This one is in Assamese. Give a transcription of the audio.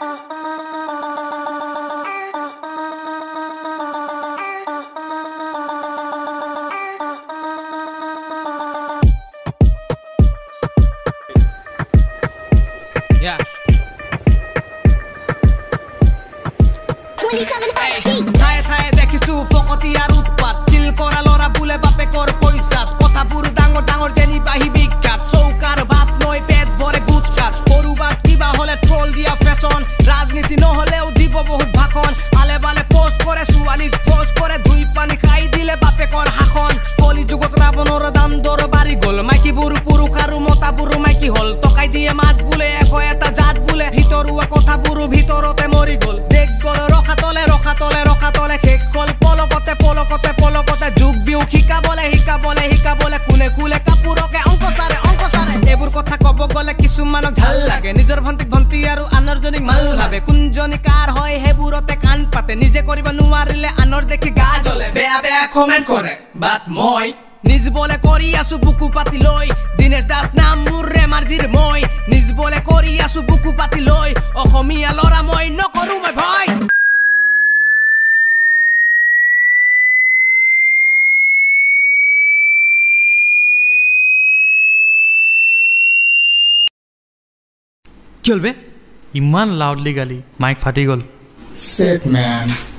Yeah. ঠায়ে ঠায়ে দেখিছো ফকতি আর উৎপাত চিল করা লরা বুলে বাপে কর পয়সাত কথা পুরো ডাঙর ডাঙর জেনি বাহি বিখ্যাত চৌকার ভাত নয় পেট ভরে গুটকাত করুবাত কিবা হলে ট্রল দিয়া ফ্যাশন রাজনীতি নহলেও দিব বহুত ভাষণ আলে বালে পোস্ট করে সুয়ালিত পোস্ট করে দুই পানি খাই দিলে বাপে কর হাখন কলি যুগত রাবণর দাম দর বাড়ি গল মাইকি বুরু পুরু খারু মতা বুরু মাইকি হল টকাই দিয়ে মাছ বুলে এক এটা জাত বুলে ভিতরুয়া কথা বুরু ভিতরতে মরি গল দেখ গল রখা তলে রখা তলে রখা তলে খেক কল পলকতে পলকতে পলকতে যুগ বিউ শিকা বলে কোনে খুলে কাপোৰকে অংক সাৰে এইবোৰ কথা কব গলে কিছুমানক ঢাল লাগে নিজৰ ভন্টি আৰু আনৰ জনীক মাল ভাবে কোনজনী কাৰ হয় সেইবোৰতে কাণ পাতে নিজে কৰিব নোৱাৰিলে আনৰ দেখি গা জ্বলে বেয়া বেয়া কমেন্ট কৰে বাট মই নিজ বলে কৰি আছো বুকু পাতি লৈ দিনেশ দাস নাম মোৰ ৰেমাৰ্জিৰ মই নিজ বলে কৰি আছো বুকু পাতি লৈ অসমীয়া লৰা মই নকৰো মই ভয় কি হলবে ইমান লাউডলি গালি মাইক ফাটি গল Sick, man.